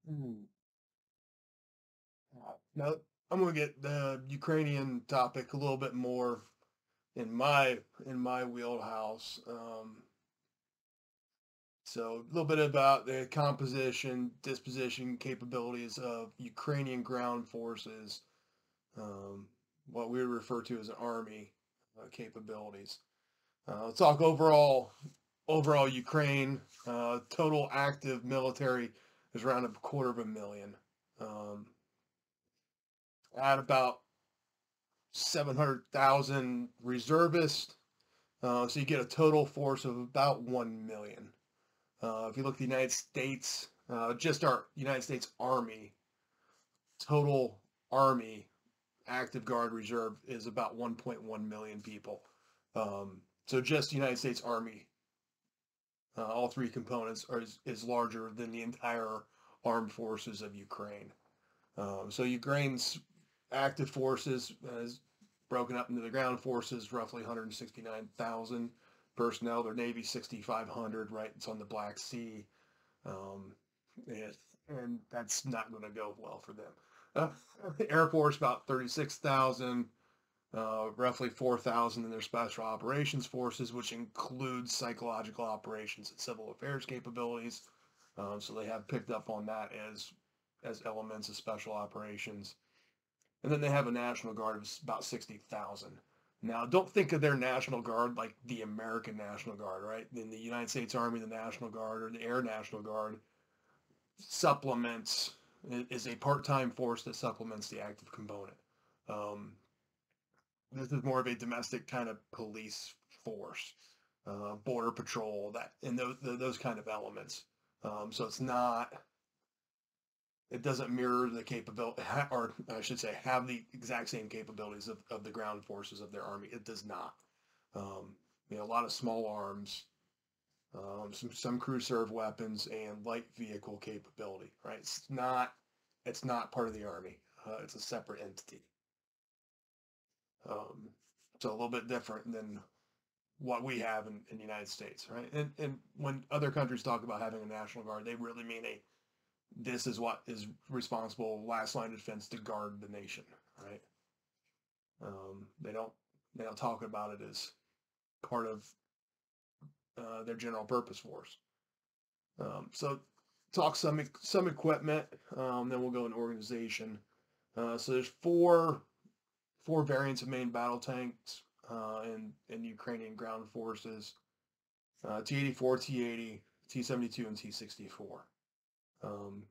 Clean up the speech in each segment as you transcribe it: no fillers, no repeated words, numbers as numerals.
Hmm. Now I'm going to get the Ukrainian topic a little bit more in my wheelhouse. So a little bit about the composition, disposition, capabilities of Ukrainian ground forces, um, what we refer to as an army capabilities. Let's talk overall Ukraine. Total active military is around 250,000. Um, at about 700,000 reservists. So you get a total force of about 1 million. If you look at the United States, just our United States Army, total Army active guard reserve is about 1.1 million people. So just United States Army, all three components is larger than the entire armed forces of Ukraine. So Ukraine's active forces is broken up into the ground forces, roughly 169,000 personnel. Their Navy 6,500, right? It's on the Black Sea. Um, and that's not going to go well for them. Uh, the Air Force, about 36,000, roughly 4,000 in their special operations forces, which includes psychological operations and civil affairs capabilities. So they have picked up on that as elements of special operations. And then they have a National Guard of about 60,000. Now, don't think of their National Guard like the American National Guard, right? In the United States Army, the National Guard or the Air National Guard supplements is a part-time force that supplements the active component. Um, this is more of a domestic kind of police force, border patrol, that and those kind of elements. So it's not it doesn't mirror the capability, or I should say, have the exact same capabilities of the ground forces of their army. It does not. Um, a lot of small arms, some crew serve weapons, and light vehicle capability. Right? It's not part of the army. It's a separate entity. Um, so a little bit different than what we have in the United States, right? And when other countries talk about having a national guard, they really mean a this is what is responsible last line of defense to guard the nation, right? They don't talk about it as part of their general purpose force. So talk some equipment, then we'll go in organization. So there's four variants of main battle tanks in Ukrainian ground forces: T-84, T-80, T-72, and T-64. Um,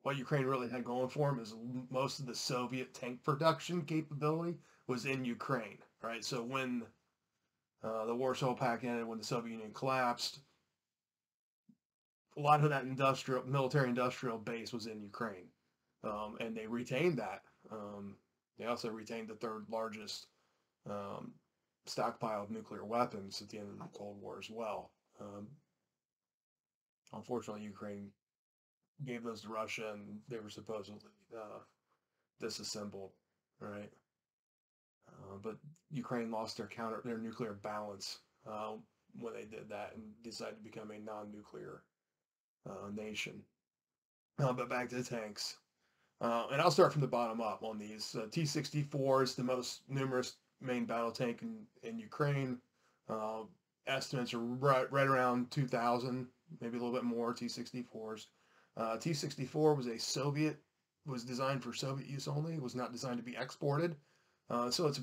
what Ukraine really had going for them is most of the Soviet tank production capability was in Ukraine, right? So when the Warsaw Pact ended, when the Soviet Union collapsed, a lot of that military industrial base was in Ukraine, and they retained that. They also retained the third largest um, stockpile of nuclear weapons at the end of the Cold War as well. Unfortunately, Ukraine gave those to Russia, and they were supposedly disassembled, right? But Ukraine lost their nuclear balance when they did that and decided to become a non-nuclear nation. But back to the tanks, and I'll start from the bottom up on these. T-64 is the most numerous main battle tank in Ukraine. Uh, Estimates are right around 2,000, maybe a little bit more T-64s. T-64 was designed for Soviet use only. It was not designed to be exported. So it's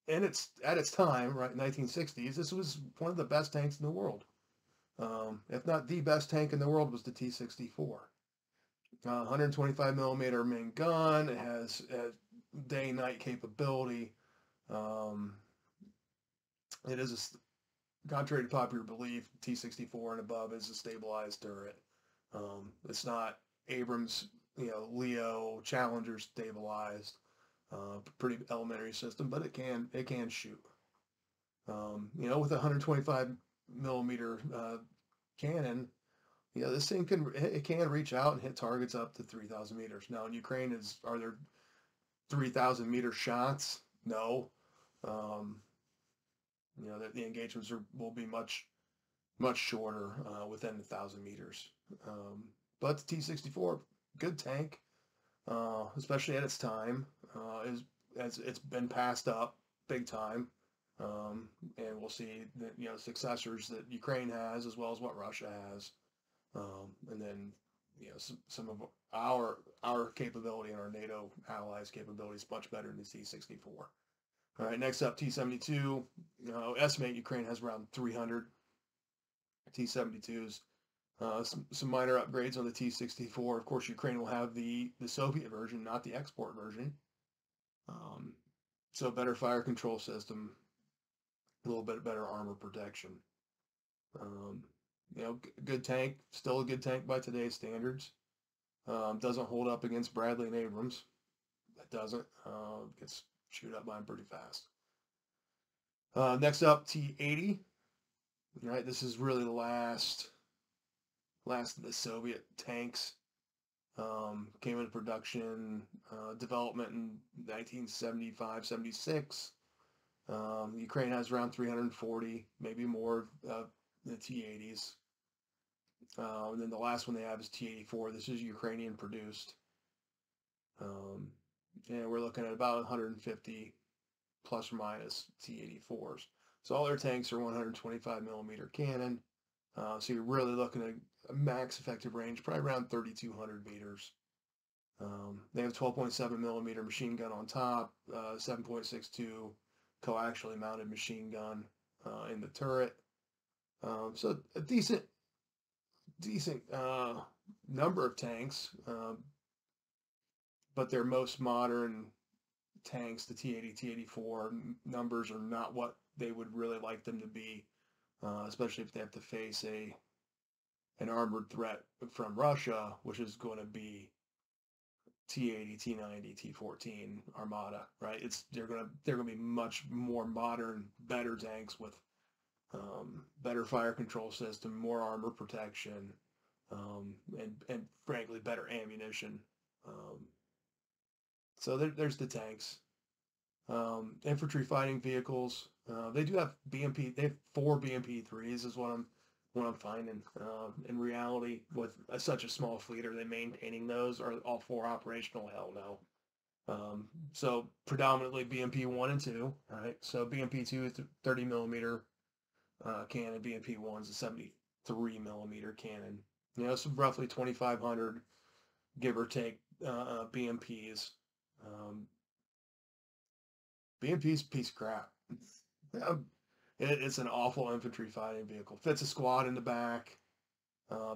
at its time, right, 1960s. This was one of the best tanks in the world. If not the best tank in the world, was the T-64. 125 millimeter main gun. It has day night capability. Um, it is contrary to popular belief, T-64 and above is a stabilized turret. It's not Abrams, Leo Challenger stabilized. Pretty elementary system, but it can shoot. With a 125 millimeter cannon, this thing can reach out and hit targets up to 3,000 meters. Now in Ukraine, are there 3,000-meter shots? No. Um, the engagements will be much shorter, within 1,000 meters. But the T-64 good tank, especially at its time. As it's been passed up big time, and we'll see that successors that Ukraine has as well as what Russia has, and then some of our capability and our NATO allies' capability is much better than the T-64. All right, next up, T-72. Estimate Ukraine has around 300 T-72s. Some minor upgrades on the T-64. Of course, Ukraine will have the Soviet version, not the export version. So better fire control system, a little bit better armor protection. Good tank, still a good tank by today's standards. Doesn't hold up against Bradley and Abrams. It doesn't. Gets chewed up by them pretty fast. Next up, T-80. All right, this is really the last of the Soviet tanks. Came into production, development in 1975, 76. Ukraine has around 340, maybe more, the T-80s. And then the last one they have is T-84. This is Ukrainian produced. And we're looking at about 150 plus or minus T-84s. So all their tanks are 125 millimeter cannon. So you're really looking at a max effective range, probably around 3,200 meters. They have 12.7 millimeter machine gun on top, 7.62 coaxially mounted machine gun in the turret. So a decent number of tanks, but their most modern tanks, the T-80, T-84 numbers are not what they would really like them to be, especially if they have to face an armored threat from Russia, which is going to be T-80, T-90, T-14 Armada, right? They're gonna be much more modern, better tanks with better fire control system, more armor protection, and frankly better ammunition. So there's the tanks. Infantry fighting vehicles. They do have BMP. They have 4 BMP-3s is what I'm finding. In reality, with such a small fleet, are they maintaining those? Are all 4 operational? Hell no. So predominantly BMP-1 and 2. Right. So BMP-2 is 30 millimeter cannon. BMP-1 is a 73 millimeter cannon. So roughly 2,500, give or take, BMPs. BMP's a piece of crap. It's an awful infantry fighting vehicle. Fits a squad in the back.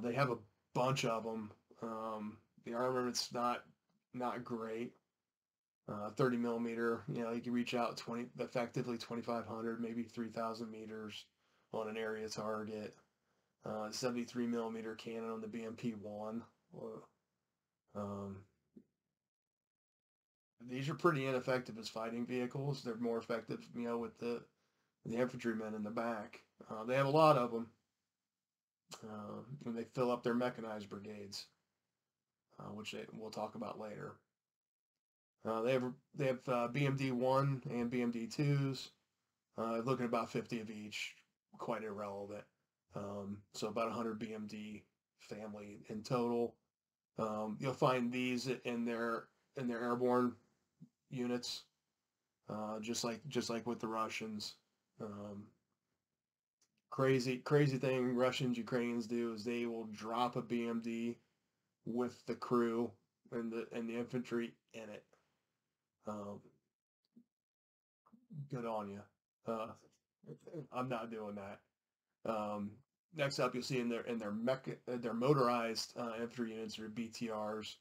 They have a bunch of them. The armament's not great. 30 millimeter, you can reach out effectively 2,500, maybe 3,000 meters on an area target. 73 millimeter cannon on the BMP-1. These are pretty ineffective as fighting vehicles. They're more effective, with the infantrymen in the back. They have a lot of them, and they fill up their mechanized brigades, which we'll talk about later. They have BMD-1 and BMD-2s, looking at about 50 of each, quite irrelevant. So about 100 BMD family in total. You'll find these in their airborne units, just like with the Russians. Crazy thing Russians, Ukrainians do is they will drop a BMD with the crew and the infantry in it. Good on you. I'm not doing that. Next up, you'll see in their motorized infantry units are BTRs.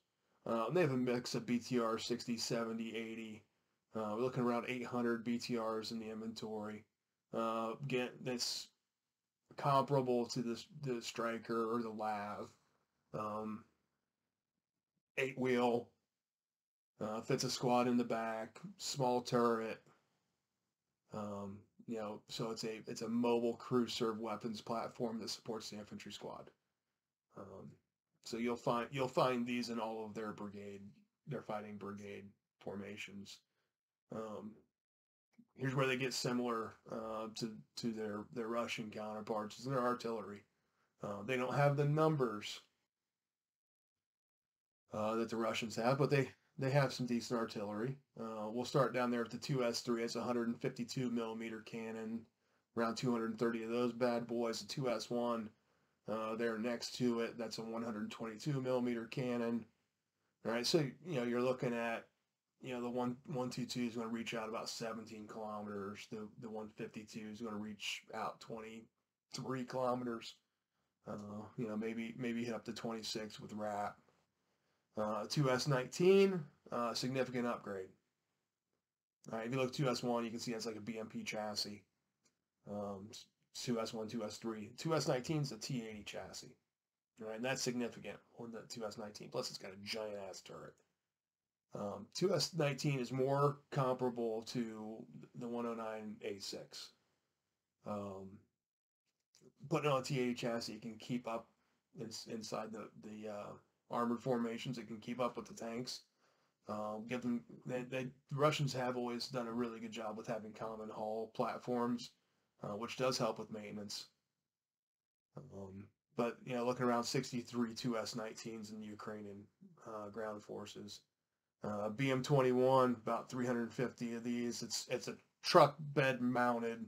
They have a mix of BTR 60, 70, 80. We're looking around 800 BTRs in the inventory. Again, that's comparable to the Striker or the Lav. 8-wheel, fits a squad in the back, small turret. So it's a mobile crew serve weapons platform that supports the infantry squad. So you'll find these in all of their fighting brigade formations. Here's where they get similar to their Russian counterparts. Is their artillery. They don't have the numbers that the Russians have, but they have some decent artillery. We'll start down there with the 2S3. It's a 152 millimeter cannon, around 230 of those bad boys. The 2S1, there next to it, that's a 122 millimeter cannon. All right, so you're looking at the 122 is going to reach out about 17 kilometers. The 152 is going to reach out 23 kilometers. Maybe hit up to 26 with RAP. 2S19, significant upgrade. All right, if you look at 2S1, you can see that's like a BMP chassis. 2S1, 2S3. 2S19 is a T80 chassis. All right, and that's significant on the 2S19. Plus, it's got a giant ass turret. 2S19 is more comparable to the 109A6. Putting on a T80 chassis, it can keep up inside the armored formations. It can keep up with the tanks. The Russians have always done a really good job with having common hull platforms, which does help with maintenance. But looking around 63 2S19s in the Ukrainian ground forces. BM-21, about 350 of these. It's a truck bed mounted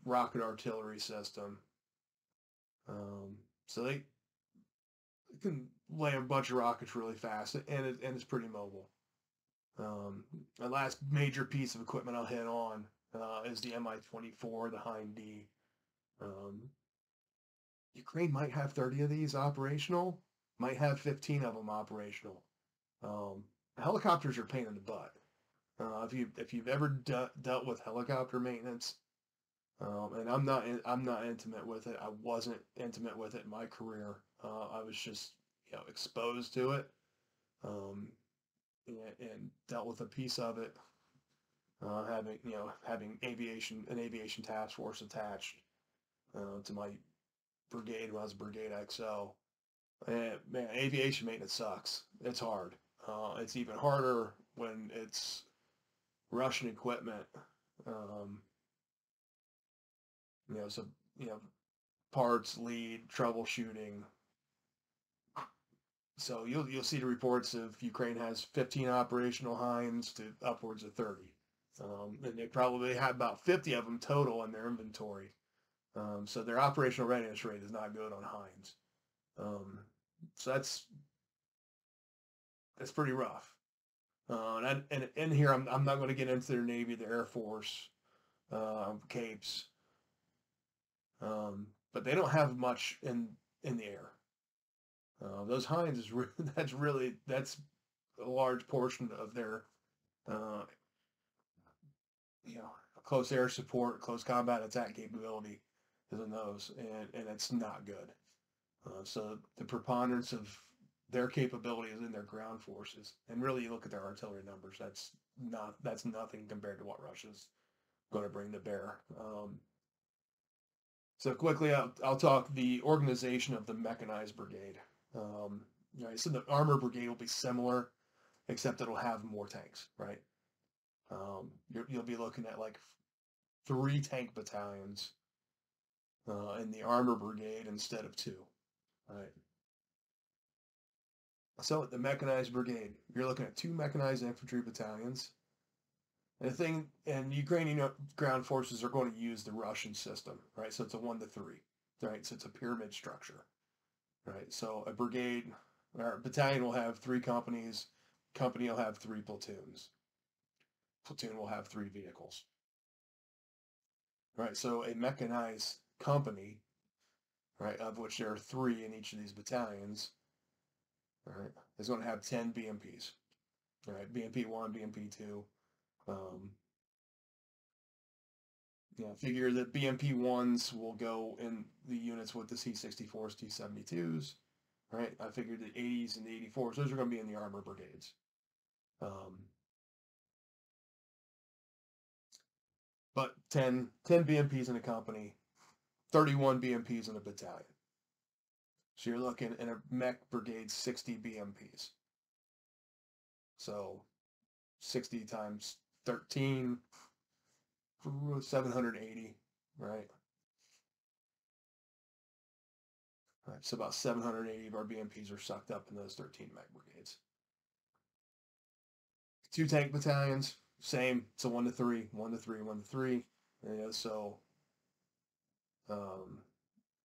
rocket artillery system. So they can lay a bunch of rockets really fast, and it's pretty mobile. The last major piece of equipment I'll hit on is the Mi-24, the Hind D. Ukraine might have 30 of these operational, might have 15 of them operational. Helicopters are a pain in the butt. If you've ever dealt with helicopter maintenance, and I'm not intimate with it. I wasn't intimate with it in my career. I was just exposed to it, and dealt with a piece of it. Having an aviation task force attached to my brigade when I was Brigade XO. And man, aviation maintenance sucks. It's hard. It's even harder when it's Russian equipment. Parts, lead, troubleshooting. So you'll see the reports of Ukraine has 15 operational Hinds to upwards of 30. And they probably have about 50 of them total in their inventory. So their operational readiness rate is not good on Hinds. So that's pretty rough. And in here, I'm not going to get into their Navy, the Air Force, Capes. But they don't have much in the air. Those Hinds is that's a large portion of their close air support, close combat attack capability is in those, and it's not good. So the preponderance of their capability is in their ground forces, and really, you look at their artillery numbers. That's nothing compared to what Russia's going to bring to bear. So quickly, I'll talk the organization of the Mechanized Brigade. So the Armor Brigade will be similar, except it'll have more tanks, right? You'll be looking at like 3 tank battalions in the Armor Brigade instead of 2, right? So the Mechanized Brigade, you're looking at 2 mechanized infantry battalions. And Ukrainian ground forces are going to use the Russian system, right? So it's a 1-3, right? So it's a pyramid structure, right? So a brigade or a battalion will have 3 companies. Company will have 3 platoons. Platoon will have 3 vehicles, right? So a mechanized company, right, of which there are 3 in each of these battalions, right, is going to have 10 BMPs, right? BMP 1, BMP 2. Figure that BMP 1s will go in the units with the C-64s, T-72s, right? I figured the 80s and the 84s, those are going to be in the armor brigades. But 10 BMPs in a company, 31 BMPs in a battalion. So you're looking in a mech brigade, 60 BMPs. So 60 times 13, 780, right? Right, so about 780 of our BMPs are sucked up in those 13 mech brigades. 2 tank battalions, same. It's a 1 to 3, 1 to 3, 1 to 3. So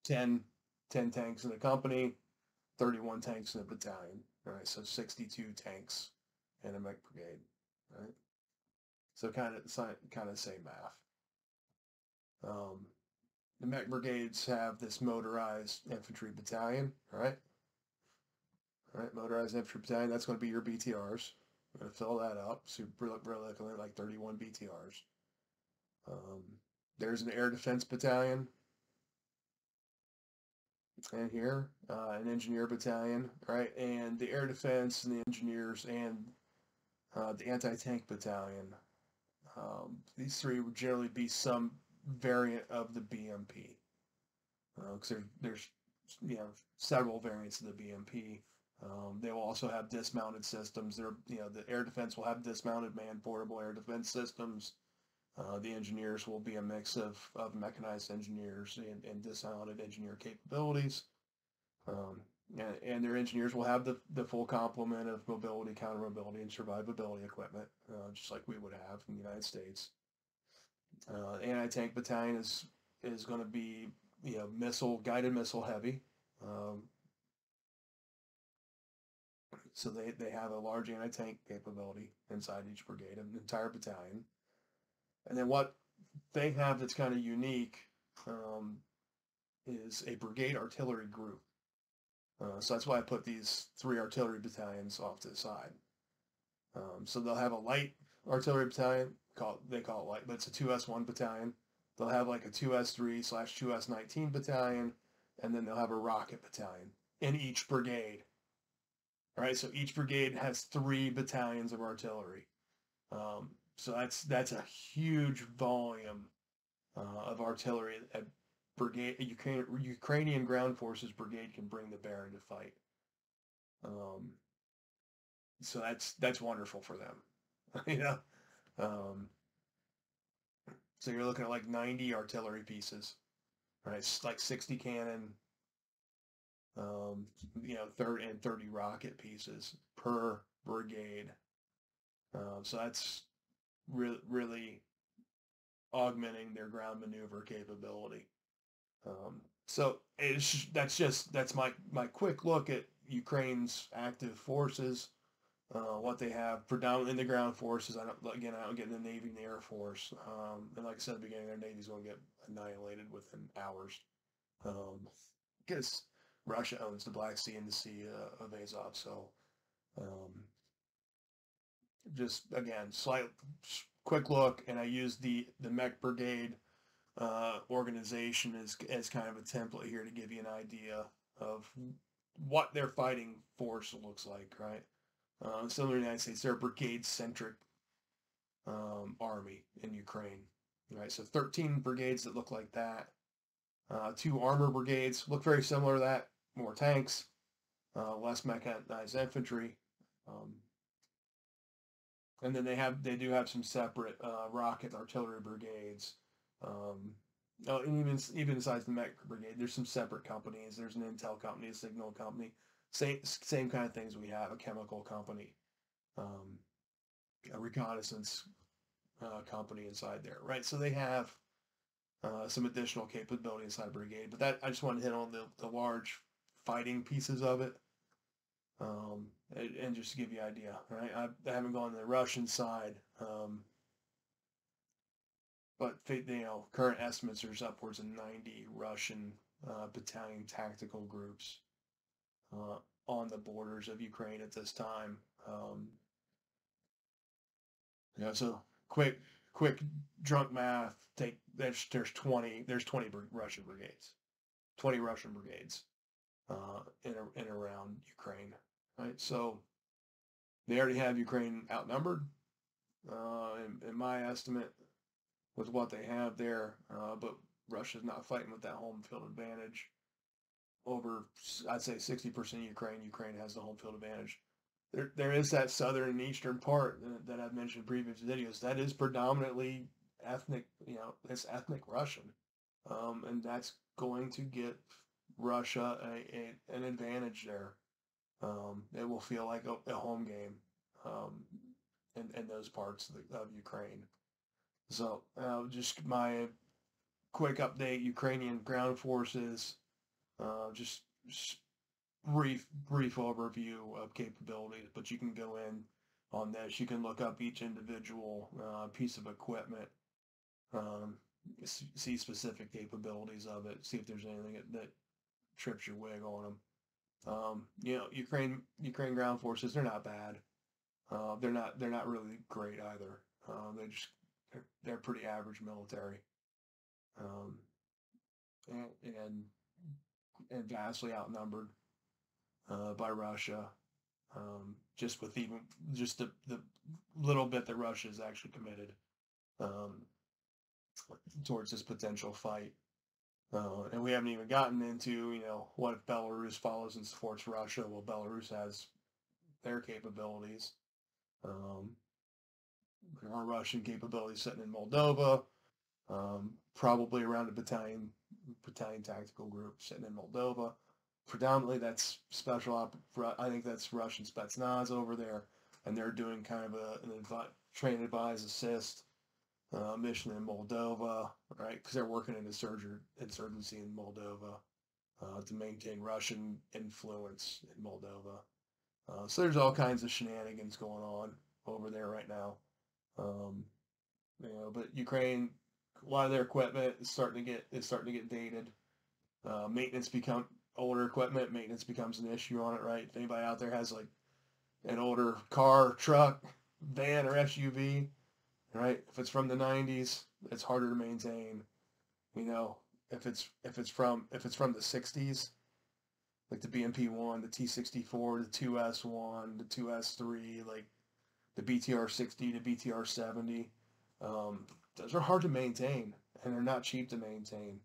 10 tanks in a company, 31 tanks in a battalion. All right, so 62 tanks in a mech brigade. Right, so kind of the same math. The mech brigades have this motorized infantry battalion. All right, motorized infantry battalion. That's going to be your BTRs. I'm going to fill that up. So we're looking at like 31 BTRs. There's an air defense battalion. And here, an engineer battalion, right? And the air defense and the engineers and the anti-tank battalion. These 3 would generally be some variant of the BMP. Because there's several variants of the BMP. They will also have dismounted systems. The air defense will have dismounted manned portable air defense systems. The engineers will be a mix of mechanized engineers and dismounted engineer capabilities. And their engineers will have the full complement of mobility, counter-mobility, and survivability equipment, just like we would have in the United States. Anti-tank battalion is going to be guided missile heavy. So they have a large anti-tank capability inside each brigade, an entire battalion. And then what they have that's kind of unique is a brigade artillery group. So that's why I put these 3 artillery battalions off to the side. So they'll have a light artillery battalion, they call it light, but it's a 2S1 battalion. They'll have like a 2S3/2S19 battalion, and then they'll have a rocket battalion in each brigade. All right, so each brigade has 3 battalions of artillery. So that's a huge volume of artillery that Ukrainian ground forces brigade can bring to bear to fight. So that's wonderful for them. So you're looking at like 90 artillery pieces, right? It's like 60 cannon, 30 rocket pieces per brigade. So that's really augmenting their ground maneuver capability. So that's my quick look at Ukraine's active forces, what they have predominantly in the ground forces. I don't get in the Navy and the Air Force. And like I said at the beginning, their Navy's going to get annihilated within hours. Because Russia owns the Black Sea and the Sea of Azov. So just again, quick look, and I used the Mech Brigade organization as kind of a template here to give you an idea of what their fighting force looks like, right? Similar to the United States, they're a brigade-centric army in Ukraine, right? So 13 brigades that look like that. 2 armor brigades look very similar to that. More tanks, less mechanized infantry. And then they do have some separate rocket artillery brigades. And even besides the mech brigade, there's some separate companies. There's an intel company, a signal company, same kind of things we have. A chemical company, a reconnaissance company inside there, right? So they have some additional capability inside brigade. But that I just wanted to hit on the large fighting pieces of it, and just to give you an idea, right? I haven't gone to the Russian side. But current estimates are upwards of 90 Russian battalion tactical groups on the borders of Ukraine at this time. So quick drunk math. There's 20 Russian brigades, 20 Russian brigades in around Ukraine, right? So they already have Ukraine outnumbered, in my estimate, with what they have there, but Russia's not fighting with that home field advantage. Over, I'd say 60% Ukraine has the home field advantage. There is that southern and eastern part that I've mentioned in previous videos that is predominantly ethnic, it's ethnic Russian, and that's going to get Russia an advantage there. It will feel like a home game in those parts of Ukraine. So just my quick update: Ukrainian ground forces. Just brief overview of capabilities, but you can go in on this. You can look up each individual piece of equipment, um, see specific capabilities of it, see if there's anything that trips your wig on them. Ukraine ground forces, they're not bad. They're not really great either. They're pretty average military, um, and, and and vastly outnumbered by Russia. Just with even just the little bit that Russia has actually committed um, towards this potential fight. And we haven't even gotten into, what if Belarus follows and supports Russia? Well, Belarus has their capabilities. There are Russian capabilities sitting in Moldova, probably around a battalion tactical group sitting in Moldova. Predominantly, that's I think that's Russian Spetsnaz over there, and they're doing kind of an train, advise, assist mission in Moldova, right? Because they're working an insurgency in Moldova to maintain Russian influence in Moldova. So there's all kinds of shenanigans going on over there right now. But Ukraine, a lot of their equipment is starting to get dated. Older equipment, maintenance becomes an issue on it, right? If anybody out there has like an older car, truck, van, or SUV, right? If it's from the 90s, it's harder to maintain. If it's from the 60s, like the BMP-1, the T-64, the 2S1, the 2S3, like the BTR-60 to BTR-70, those are hard to maintain, and they're not cheap to maintain,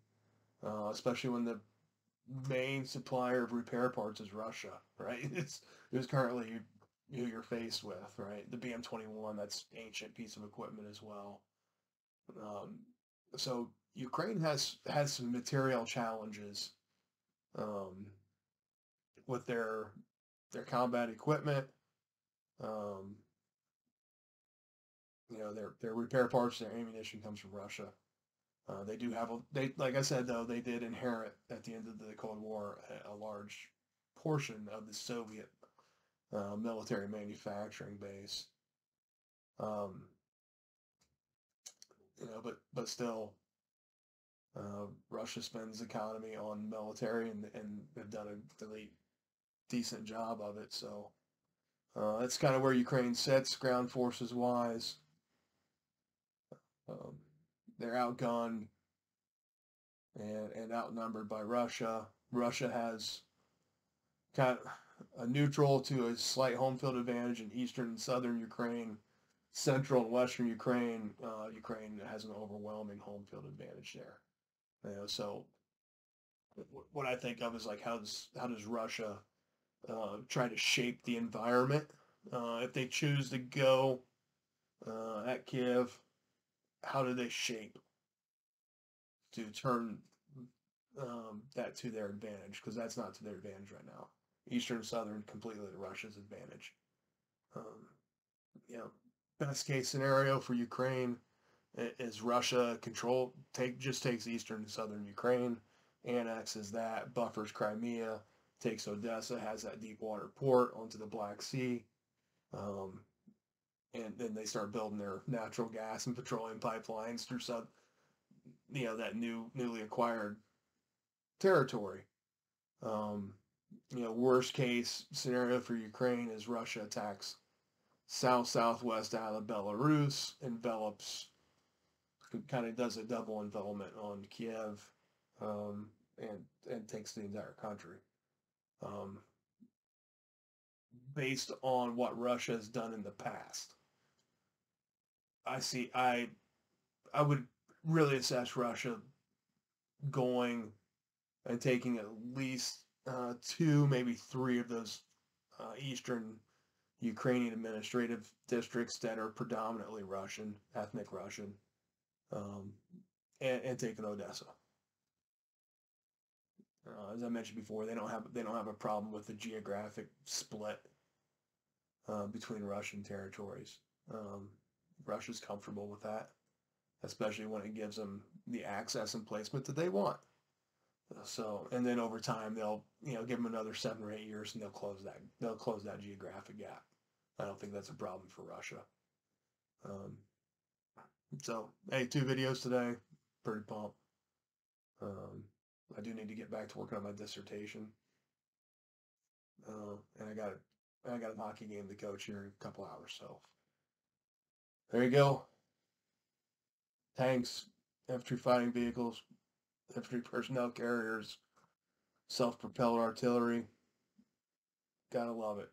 especially when the main supplier of repair parts is Russia, right? It's currently who you're faced with, right? The BM-21, that's ancient piece of equipment as well. So Ukraine has some material challenges with their combat equipment. Their repair parts, their ammunition comes from Russia. They do have like I said though, they did inherit at the end of the Cold War a large portion of the Soviet military manufacturing base. But still, Russia spends economy on military and have done a really decent job of it. So that's kind of where Ukraine sits ground forces wise. They're outgunned and outnumbered by Russia. Russia has kind of a neutral to a slight home field advantage in eastern and southern Ukraine. Central and western Ukraine, Ukraine has an overwhelming home field advantage there. So what I think of is like how does Russia try to shape the environment if they choose to go at Kiev? How do they shape to turn that to their advantage? Because that's not to their advantage right now. Eastern and southern completely to Russia's advantage. Best case scenario for Ukraine is Russia takes eastern and southern Ukraine, annexes that, buffers Crimea, takes Odessa, has that deep water port onto the Black Sea, and then they start building their natural gas and petroleum pipelines through that newly acquired territory. Worst case scenario for Ukraine is Russia attacks southwest out of Belarus, kind of does a double envelopment on Kiev, and takes the entire country. Based on what Russia has done in the past, I would really assess Russia going and taking at least 2, maybe 3 of those eastern Ukrainian administrative districts that are predominantly Russian, ethnic Russian, and taking Odessa. As I mentioned before, they don't have a problem with the geographic split between Russian territories. Russia's comfortable with that, especially when it gives them the access and placement that they want. So, and then over time, they'll give them another 7 or 8 years, and they'll close that geographic gap. I don't think that's a problem for Russia. So, hey, 2 videos today, pretty pumped. I do need to get back to working on my dissertation, and I got a hockey game to coach here in a couple hours. So, there you go. Tanks, infantry fighting vehicles, infantry personnel carriers, self-propelled artillery. Gotta love it.